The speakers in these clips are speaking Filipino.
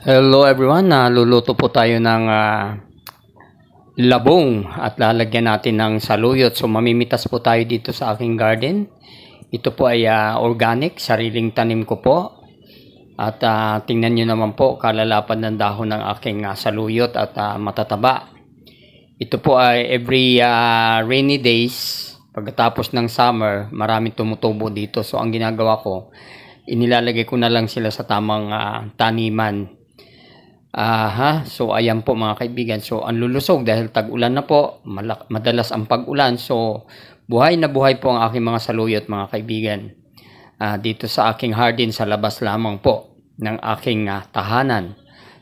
Hello everyone, luluto po tayo ng labong at lalagyan natin ng saluyot. So mamimitas po tayo dito sa aking garden. Ito po ay organic, sariling tanim ko po. At tingnan nyo naman po, kalalapad ng dahon ng aking saluyot at matataba. Ito po ay every rainy days, pagkatapos ng summer, maraming tumutubo dito. So ang ginagawa ko, inilalagay ko na lang sila sa tamang taniman. So ayan po mga kaibigan. So ang lulusog dahil tag-ulan na po, madalas ang pag-ulan. So buhay na buhay po ang aking mga saluyot mga kaibigan. Dito sa aking hardin sa labas lamang po ng aking tahanan.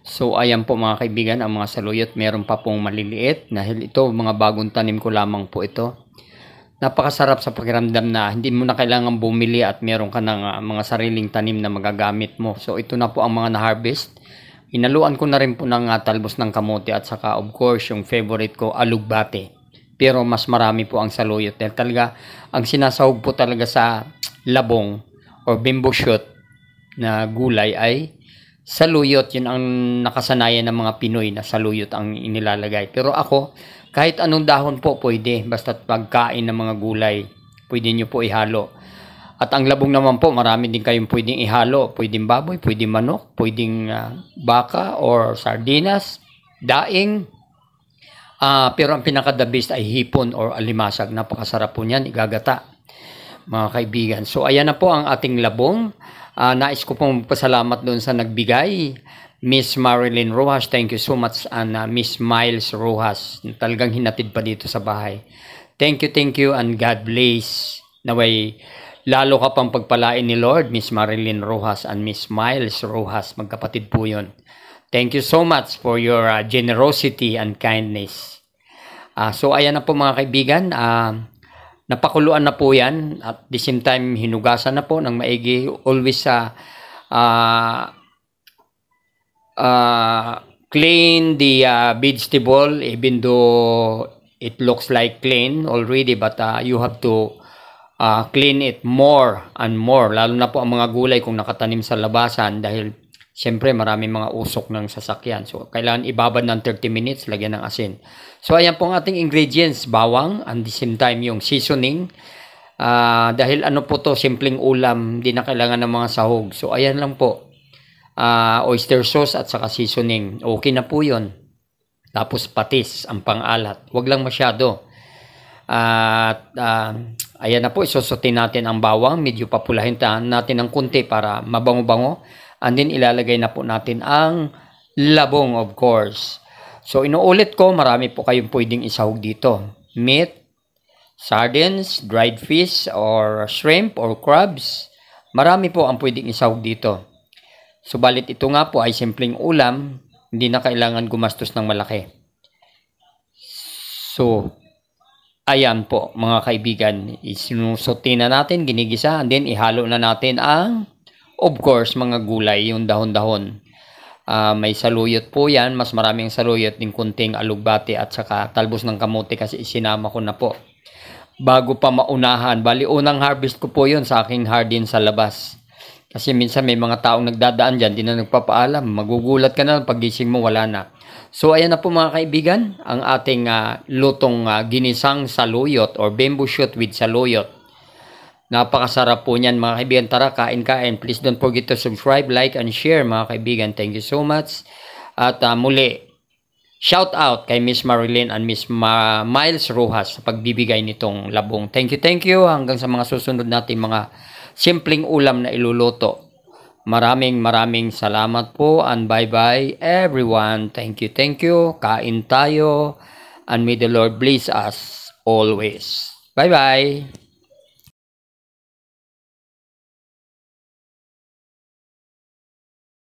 So ayan po mga kaibigan, ang mga saluyot meron pa pong maliliit. Dahil ito mga bagong tanim ko lamang po ito. Napakasarap sa pakiramdam na hindi mo na kailangan bumili at meron ka ng mga sariling tanim na magagamit mo. So ito na po ang mga na-harvest. Inaluan ko na rin po ng talbos ng kamote at saka of course yung favorite ko, alugbate. Pero mas marami po ang saluyot. Dahil talaga ang sinasahog po talaga sa labong or bamboo shoot na gulay ay saluyot. Yun ang nakasanayan ng mga Pinoy na saluyot ang inilalagay. Pero ako, kahit anong dahon po pwede. Basta't pagkain ng mga gulay, pwede nyo po ihalo. At ang labong naman po, marami din kayong pwedeng ihalo. Pwedeng baboy, pwedeng manok, pwedeng baka or sardinas, daing. Pero ang pinaka-the best ay hipon or alimasag. Napakasarap po niyan, igagata, mga kaibigan. So ayan na po ang ating labong. Nais ko pong pasalamat doon sa nagbigay. Miss Marilyn Rojas, thank you so much. And Miss Miles Rojas, talagang hinatid pa dito sa bahay. Thank you, and God bless. Naway, lalo ka pang pagpalain ni Lord, Miss Marilyn Rojas and Miss Miles Rojas. Magkapatid po yun. Thank you so much for your generosity and kindness. So ayan na po mga kaibigan. Napakuluan na po yan. At the same time, hinugasan na po ng maigi. Always clean the vegetable even though it looks like clean already. But you have to clean it more and more, lalo na po ang mga gulay kung nakatanim sa labasan dahil siyempre marami mga usok ng sasakyan. So kailangan ibabad ng 30 minutes, lagyan ng asin. So ayan po ang ating ingredients, bawang, and the same time yung seasoning. Dahil ano po to, simpleng ulam, di na kailangan ng mga sahog. So ayan lang po, oyster sauce at saka seasoning, okay na po yun. Tapos patis ang pang-alat, wag lang masyado. At ayan na po, isusutin natin ang bawang, medyo papulahin natin ng kunti para mabango-bango. And then ilalagay na po natin ang labong, of course. So inuulit ko, marami po kayong pwedeng isahog dito. Meat, sardines, dried fish, or shrimp, or crabs. Marami po ang pwedeng isahog dito. Subalit ito nga po ay simpleng ulam, hindi na kailangan gumastos ng malaki. So ayan po mga kaibigan, isinusuti na natin, ginigisa, and then ihalo na natin ang, of course, mga gulay, yung dahon-dahon. May saluyot po yan, mas maraming saluyot din, kunting alugbate at saka talbos ng kamote kasi isinama ko na po. Bago pa maunahan, bali unang harvest ko po yun sa aking hardin sa labas. Kasi minsan may mga taong nagdadaan dyan, di na nagpapaalam, magugulat ka na, pagising mo wala na. So ayan na po mga kaibigan, ang ating lutong ginisang saluyot or bamboo shoot with saluyot. Napakasarap po niyan mga kaibigan. Tara, kain-kain. Please don't forget to subscribe, like, and share mga kaibigan. Thank you so much. At muli, shout out kay Miss Marilyn and Miss Miles Rojas sa pagbibigay nitong labong. Thank you. Hanggang sa mga susunod natin mga simpleng ulam na iluluto. Maraming salamat po and bye-bye everyone. Thank you. Kain tayo and may the Lord bless us always. Bye-bye.